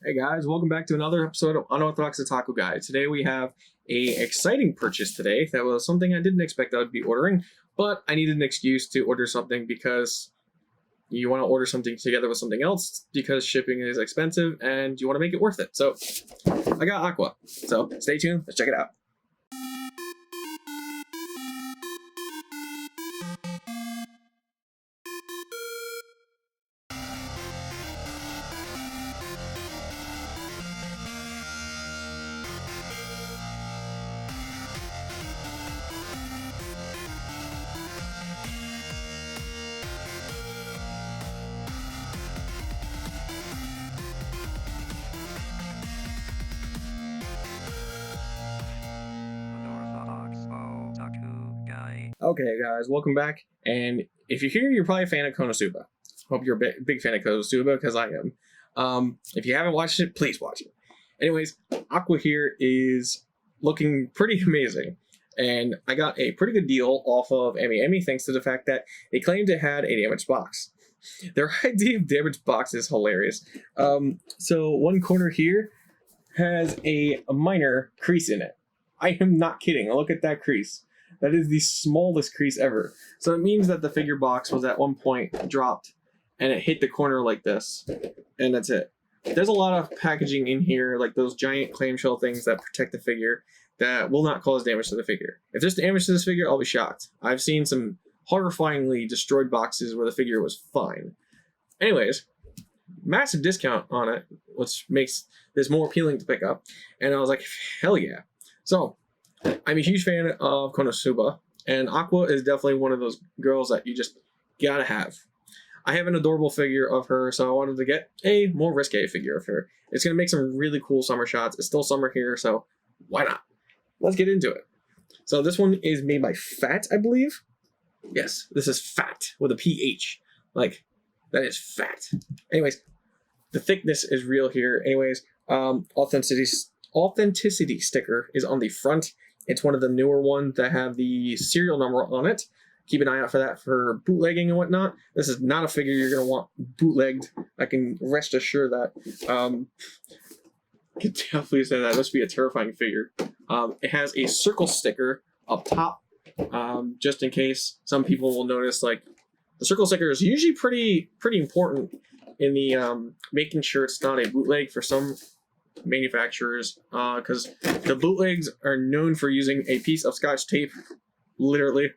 Hey guys, welcome back to another episode of Unorthodox Otaku Guy. Today we have a exciting purchase today that was something I didn't expect I would be ordering, but I needed an excuse to order something because you want to order something together with something else because shipping is expensive and you want to make it worth it. So I got Aqua. So stay tuned, let's check it out. Unorthodox Otaku Guy. Okay guys, welcome back. And if you're here, you're probably a fan of Konosuba. Hope you're a big fan of Konosuba because I am. If you haven't watched it, please watch it. Anyways, Aqua here is looking pretty amazing. And I got a pretty good deal off of Emi thanks to the fact that they claimed it had a damaged box. Their idea of damaged box is hilarious. So one corner here has a minor crease in it. I am not kidding. Look at that crease. That is the smallest crease ever. So it means that the figure box was at one point dropped and it hit the corner like this. And that's it. There's a lot of packaging in here, like those giant clamshell things that protect the figure that will not cause damage to the figure. If there's damage to this figure, I'll be shocked. I've seen some horrifyingly destroyed boxes where the figure was fine. Anyways, massive discount on it, which makes this more appealing to pick up. And I was like, hell yeah. So, I'm a huge fan of Konosuba, and Aqua is definitely one of those girls that you just gotta have. I have an adorable figure of her, so I wanted to get a more risque figure of her. It's gonna make some really cool summer shots. It's still summer here, so why not? Let's get into it. So this one is made by PHAT, I believe. Yes, this is PHAT with a PH. Like, that is fat. Anyways, the thickness is real here. Anyways, authenticity sticker is on the front. It's one of the newer ones that have the serial number on it. Keep an eye out for that for bootlegging and whatnot. This is not a figure you're going to want bootlegged. I can rest assured that. I can definitely say that. This would be a terrifying figure. It has a circle sticker up top, just in case some people will notice. Like, the circle sticker is usually pretty important in the making sure it's not a bootleg for some manufacturers, because the bootlegs are known for using a piece of scotch tape, literally.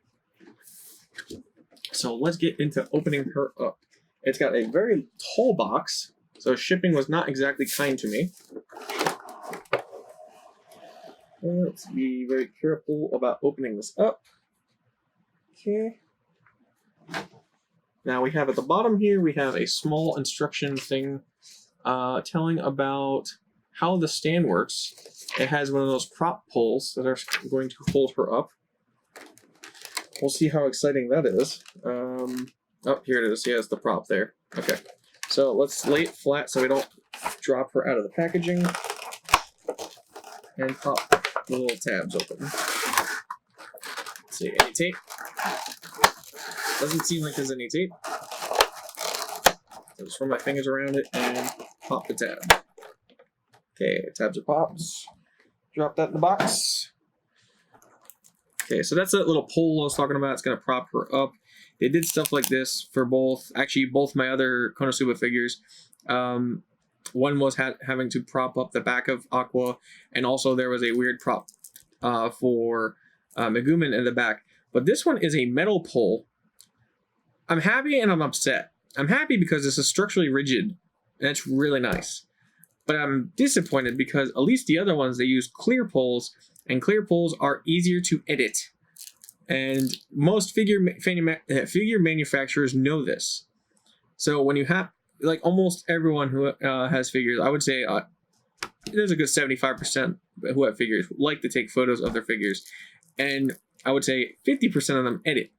So let's get into opening her up. It's got a very tall box, so shipping was not exactly kind to me. Let's be very careful about opening this up. Okay. Now we have at the bottom here, we have a small instruction thing telling about how the stand works. It has one of those prop pulls that are going to hold her up. We'll see how exciting that is. Oh, here it is. Yeah, it's the prop there. Okay. So let's lay it flat so we don't drop her out of the packaging. And pop the little tabs open. Let's see, any tape? Doesn't seem like there's any tape. So just run my fingers around it and pop the tab. Okay, tabs are pops. Drop that in the box. Okay, so that's that little pole I was talking about. It's going to prop her up. They did stuff like this for both my other Konosuba figures. One was having to prop up the back of Aqua, and also there was a weird prop for Megumin in the back. But this one is a metal pole. I'm happy and I'm upset. I'm happy because this is structurally rigid, and it's really nice. But I'm disappointed because at least the other ones, they use clear poles, and clear poles are easier to edit. And most figure manufacturers know this. So when you have, like, almost everyone who has figures, I would say there's a good 75% who have figures like to take photos of their figures. And I would say 50% of them edit.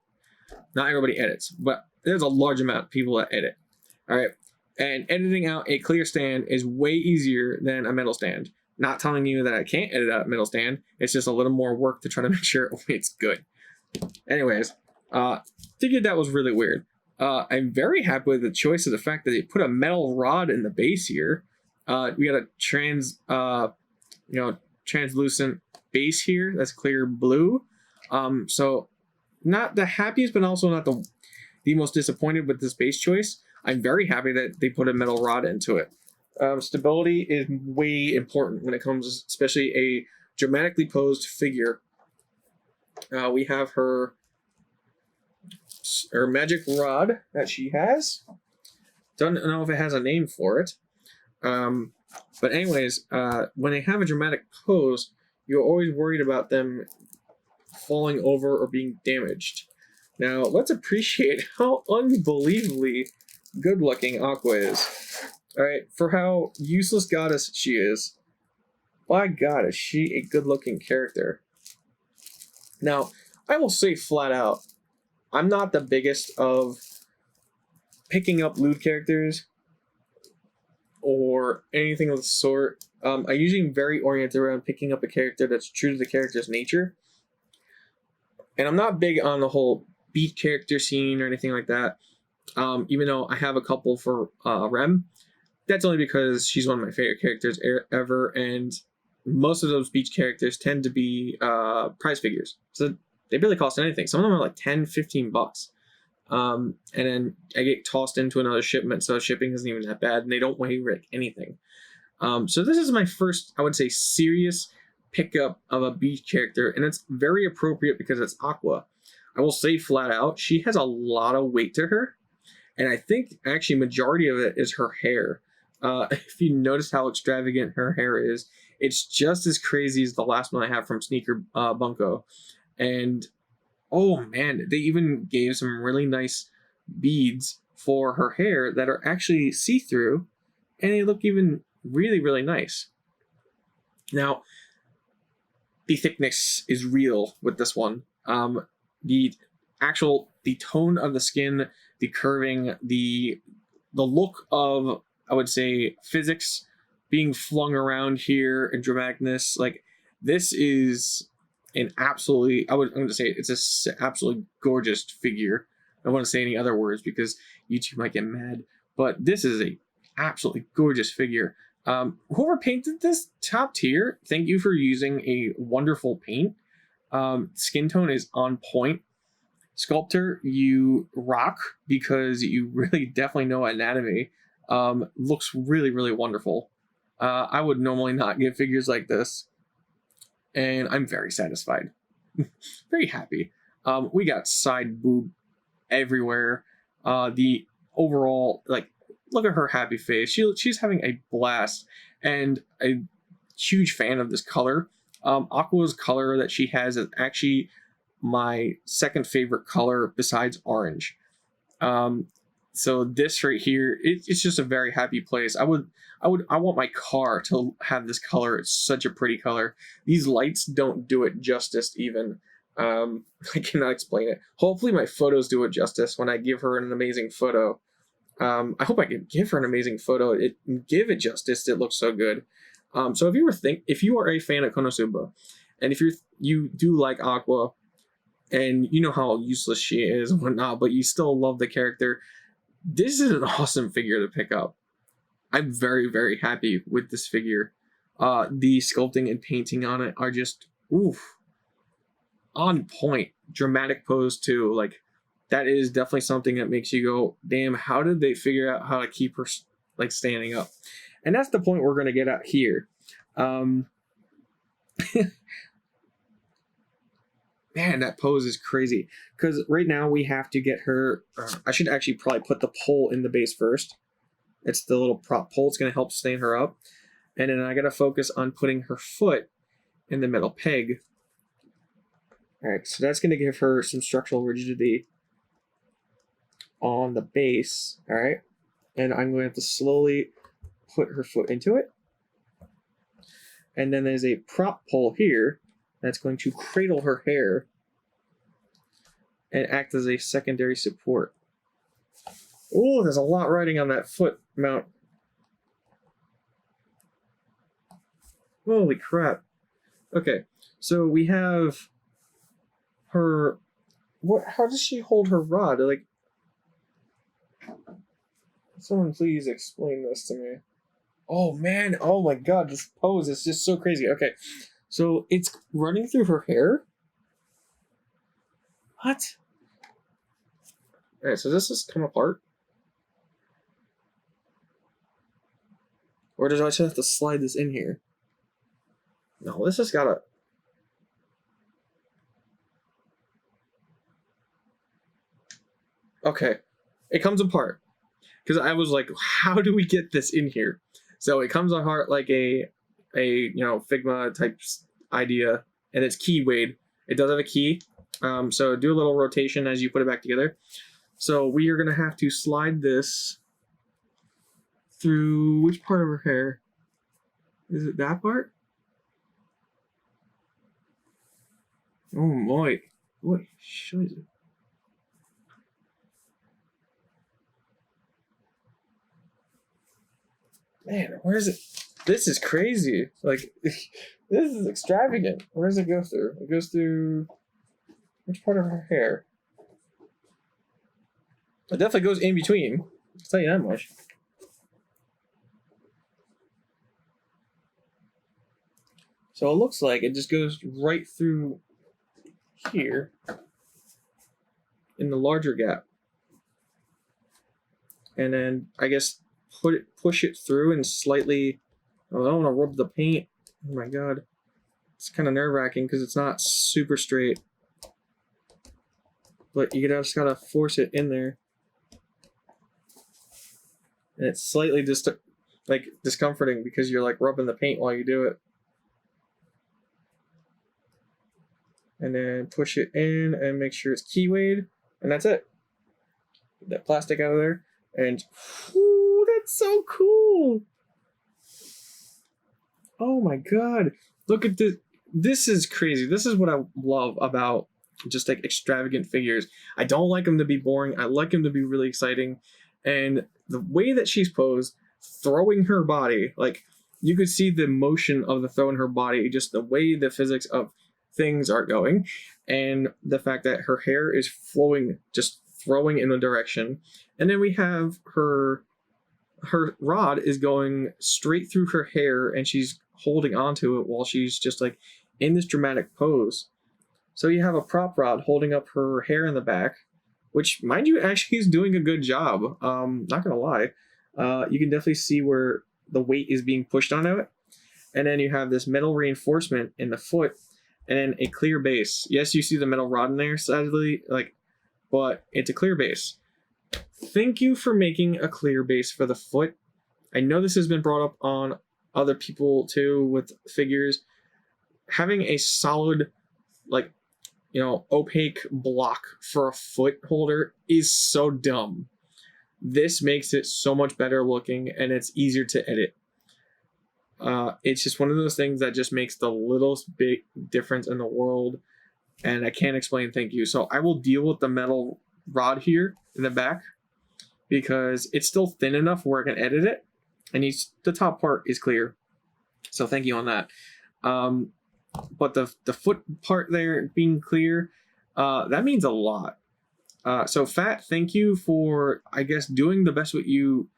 Not everybody edits, but there's a large amount of people that edit. All right. And editing out a clear stand is way easier than a metal stand. Not telling you that I can't edit out a metal stand. It's just a little more work to try to make sure it's good. Anyways, figured that was really weird. I'm very happy with the choice of the fact that they put a metal rod in the base here. We got a translucent base here that's clear blue. So not the happiest, but also not the most disappointed with this base choice. I'm very happy that they put a metal rod into it. Stability is way important when it comes, especially a dramatically posed figure. We have her magic rod that she has. Don't know if it has a name for it. But anyways, when they have a dramatic pose, you're always worried about them falling over or being damaged. Now, let's appreciate how unbelievably good-looking Aqua is. Alright, for how useless goddess she is, by God, is she a good-looking character. Now, I will say flat out, I'm not the biggest of picking up lewd characters or anything of the sort. I usually am very oriented around picking up a character that's true to the character's nature. And I'm not big on the whole beat character scene or anything like that. Even though I have a couple for Rem. That's only because she's one of my favorite characters ever, and most of those beach characters tend to be prize figures. So they barely cost anything. Some of them are like 10, 15 bucks. And then I get tossed into another shipment, so shipping isn't even that bad, and they don't weigh like anything. So this is my first, I would say, serious pickup of a beach character, and it's very appropriate because it's Aqua. I will say flat out, she has a lot of weight to her, and I think actually majority of it is her hair. If you notice how extravagant her hair is, it's just as crazy as the last one I have from Sneaker Bunko. And oh man, they even gave some really nice beads for her hair that are actually see-through, and they look even really, really nice. Now, the thickness is real with this one. The tone of the skin, the curving, the look of, I would say, physics being flung around here and dramaticness, like this is an absolutely, I'm going to say it's an absolutely gorgeous figure. I don't want to say any other words because YouTube might get mad, but this is a absolutely gorgeous figure. Whoever painted this, top tier. Thank you for using a wonderful paint. Skin tone is on point. Sculptor, you rock because you really definitely know anatomy. Looks really, really wonderful. I would normally not get figures like this, and I'm very satisfied. Very happy. We got side boob everywhere. The overall, like, look at her happy face. She's having a blast, and a huge fan of this color. Aqua's color that she has is actually my second favorite color besides orange. So this right here, it's just a very happy place. I want my car to have this color. It's such a pretty color. These lights don't do it justice even. I cannot explain it. Hopefully my photos do it justice when I give her an amazing photo. I hope I can give her an amazing photo. Give it justice. It looks so good. So if you are a fan of Konosuba, and if you do like Aqua, and you know how useless she is and whatnot, but you still love the character, this is an awesome figure to pick up. I'm very, very happy with this figure. The sculpting and painting on it are just on point. Dramatic pose too. Like, that is definitely something that makes you go, damn, how did they figure out how to keep her like standing up? And that's the point we're going to get at here. Man, that pose is crazy. Because right now we have to get her... I should actually probably put the pole in the base first. It's the little prop pole. It's going to help stand her up. And then I got to focus on putting her foot in the metal peg. Alright, so that's going to give her some structural rigidity on the base. Alright. And I'm going to have to slowly put her foot into it. And then there's a prop pole here that's going to cradle her hair and act as a secondary support. Oh, there's a lot riding on that foot mount. Holy crap. Okay, so we have her... How does she hold her rod? Like, someone please explain this to me. Oh man, oh my god, this pose is just so crazy. Okay, so it's running through her hair. What? Alright, so does this come apart? Or does I just have to slide this in here? No, this has gotta... Okay, it comes apart. Because I was like, how do we get this in here? So it comes apart like a Figma type idea, and it's key weighted. It does have a key. So do a little rotation as you put it back together. So we are gonna have to slide this through which part of her hair? Is it that part? Oh boy. What is it? Man, where is it? This is crazy. Like, this is extravagant. Where does it go through? It goes through which part of her hair? It definitely goes in between. I'll tell you that much. So it looks like it just goes right through here in the larger gap. And then I guess push it through and slightly... Oh, I don't want to rub the paint. Oh my god. It's kind of nerve-wracking because it's not super straight. But you just gotta force it in there. And it's slightly just like discomforting because you're like rubbing the paint while you do it. And then push it in and make sure it's key weighed. And that's it. Get that plastic out of there. And whew, that's so cool. Oh my god. Look at this. This is crazy. This is what I love about just like extravagant figures. I don't like them to be boring. I like them to be really exciting. And the way that she's posed, throwing her body, like you could see the motion of the throw in her body, just the way the physics of things are going, and the fact that her hair is flowing, just throwing in a direction. And then we have her rod is going straight through her hair, and she's holding onto it while she's just like in this dramatic pose. So you have a prop rod holding up her hair in the back, which, mind you, actually is doing a good job. Not gonna lie. You can definitely see where the weight is being pushed onto it. And then you have this metal reinforcement in the foot, and then a clear base. Yes, you see the metal rod in there, sadly, but it's a clear base. Thank you for making a clear base for the foot. I know this has been brought up on other people too with figures. Having a solid, opaque block for a foot holder is so dumb. This makes it so much better looking, and it's easier to edit. It's just one of those things that just makes the littlest big difference in the world, and I can't explain thank you. So I will deal with the metal rod here in the back because it's still thin enough where I can edit it, and the top part is clear. So thank you on that. But the foot part there being clear, that means a lot. So PHAT, thank you for, I guess, doing the best what you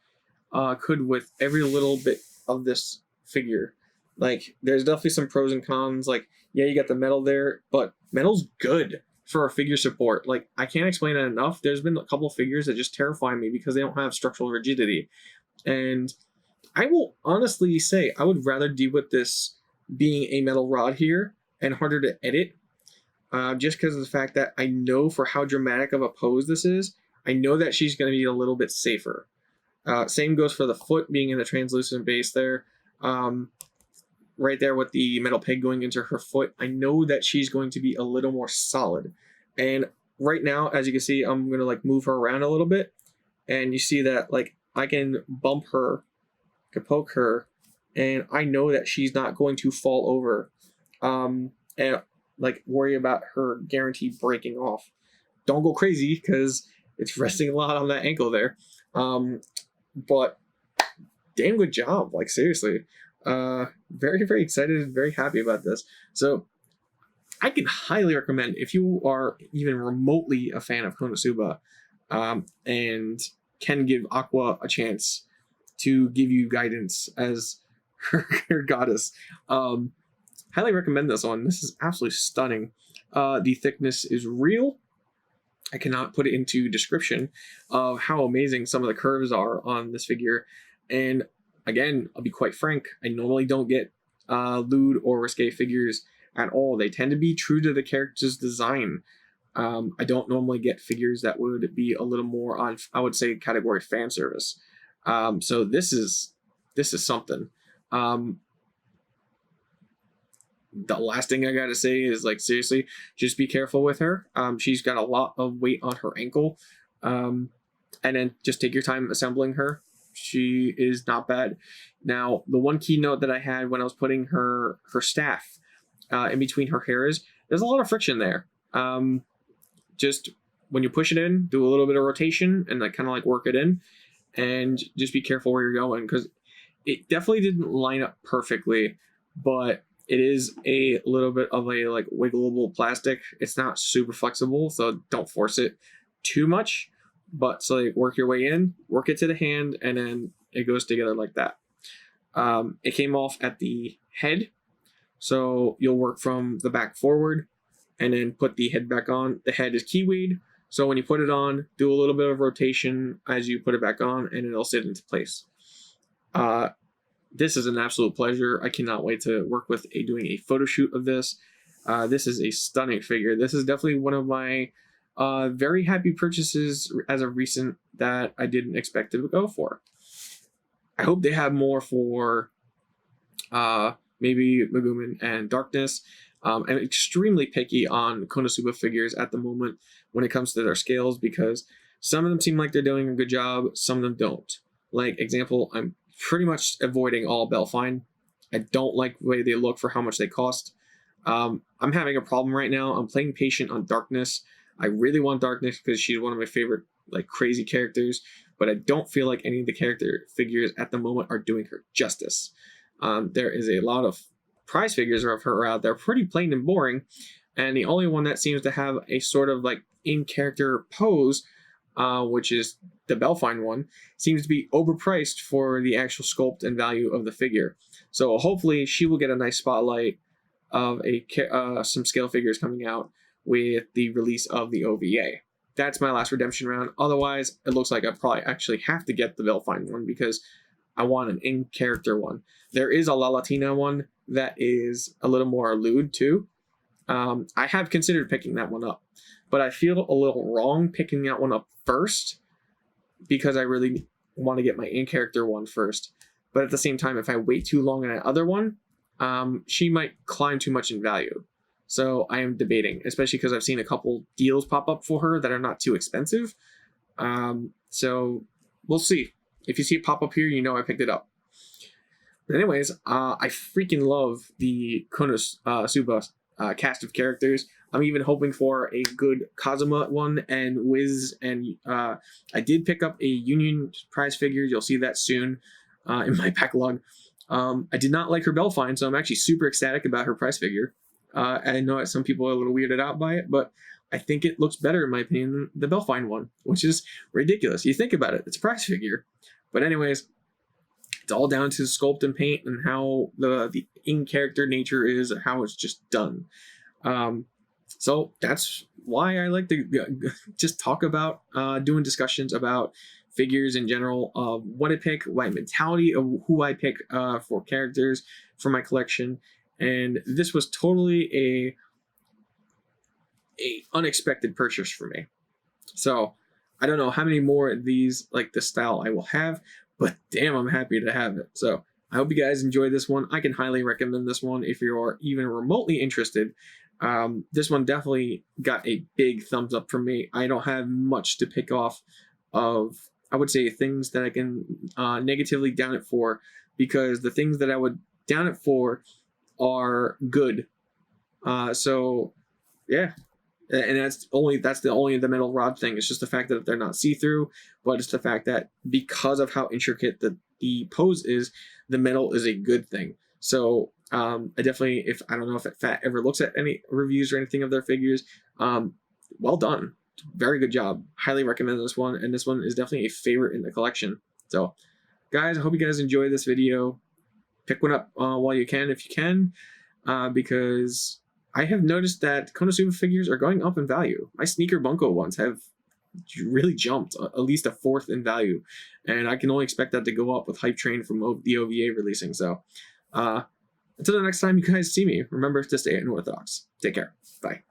could with every little bit of this figure. Like, there's definitely some pros and cons. Like, yeah, you got the metal there, but metal's good for a figure support. Like, I can't explain it enough. There's been a couple of figures that just terrify me because they don't have structural rigidity. And I will honestly say I would rather deal with this being a metal rod here and harder to edit, just because of the fact that I know for how dramatic of a pose this is, I know that she's going to be a little bit safer. Same goes for the foot being in the translucent base there. Right there with the metal peg going into her foot, I know that she's going to be a little more solid. And right now, as you can see, I'm going to move her around a little bit, and you see that I can bump her, can poke her, and I know that she's not going to fall over and worry about her guaranteed breaking off. Don't go crazy because it's resting a lot on that ankle there. But damn good job, seriously. Very, very excited and very happy about this. So I can highly recommend, if you are even remotely a fan of Konosuba and can give Aqua a chance, to give you guidance as her goddess. Highly recommend this one. This is absolutely stunning. The thickness is real. I cannot put it into description of how amazing some of the curves are on this figure. And again, I'll be quite frank, I normally don't get lewd or risque figures at all. They tend to be true to the character's design. I don't normally get figures that would be a little more on, I would say, category fan service. So this is something. The last thing I gotta say is, like, seriously, just be careful with her. She's got a lot of weight on her ankle. And then just take your time assembling her. She is not bad. Now, the one keynote that I had when I was putting her staff in between her hairs, there's a lot of friction there. Just when you push it in, do a little bit of rotation and like kind of like work it in, and just be careful where you're going, because it definitely didn't line up perfectly, but it is a little bit of a like wiggleable plastic. It's not super flexible, so don't force it too much. But so like work your way in, work it to the hand, and then it goes together like that. It came off at the head, so you'll work from the back forward and then put the head back on. The head is kiwied, so when you put it on, do a little bit of rotation as you put it back on, and it'll sit into place. This is an absolute pleasure. I cannot wait to work with doing a photo shoot of this. This is a stunning figure. This is definitely one of my very happy purchases as of recent that I didn't expect to go for. I hope they have more for maybe Megumin and Darkness. I'm extremely picky on Konosuba figures at the moment when it comes to their scales, because some of them seem like they're doing a good job, some of them don't. Like, example, I'm pretty much avoiding all Belfine. I don't like the way they look for how much they cost. I'm having a problem right now. I'm playing patient on Darkness. I really want Darkness because she's one of my favorite like crazy characters, but I don't feel like any of the character figures at the moment are doing her justice. There is a lot of prize figures of her out there, pretty plain and boring, and the only one that seems to have a sort of like in-character pose, which is the Belfine one, seems to be overpriced for the actual sculpt and value of the figure. So hopefully she will get a nice spotlight of some scale figures coming out with the release of the OVA. That's my last redemption round. Otherwise, it looks like I probably actually have to get the Belfine one because I want an in-character one. There is a La Latina one that is a little more lewd too. I have considered picking that one up, but I feel a little wrong picking that one up first because I really want to get my in-character one first. But at the same time, if I wait too long on that other one, she might climb too much in value. So I am debating, especially because I've seen a couple deals pop up for her that are not too expensive. So we'll see. If you see it pop up here, you know I picked it up. But anyways, I freaking love the Konosuba cast of characters. I'm even hoping for a good Kazuma one and Wiz, and I did pick up a Union prize figure. You'll see that soon in my backlog. I did not like her Belfine, so I'm actually super ecstatic about her prize figure. I know that some people are a little weirded out by it, but I think it looks better, in my opinion, than the Belfine one, which is ridiculous. You think about it, it's a prize figure. But anyways, it's all down to sculpt and paint and how the in-character nature is, how it's just done. So that's why I like to just talk about doing discussions about figures in general, of what I pick, my mentality of who I pick for characters for my collection. And this was totally a unexpected purchase for me. So I don't know how many more of these like this style I will have, but damn, I'm happy to have it. So I hope you guys enjoy this one. I can highly recommend this one if you are even remotely interested. This one definitely got a big thumbs up from me. I don't have much to pick off of, I would say, things that I can negatively down it for, because the things that I would down it for are good. So yeah, and that's the only the metal rod thing. It's just the fact that they're not see-through, but it's the fact that because of how intricate the pose is, the metal is a good thing. So I definitely, if I don't know if PHAT ever looks at any reviews or anything of their figures, well done, very good job. Highly recommend this one, and this one is definitely a favorite in the collection. So guys, I hope you guys enjoy this video. Pick one up while you can, if you can, because I have noticed that Konosuba figures are going up in value. My sneaker bunko ones have really jumped at least a fourth in value, and I can only expect that to go up with Hype Train from the OVA releasing. So until the next time you guys see me, remember to stay unorthodox. Take care. Bye.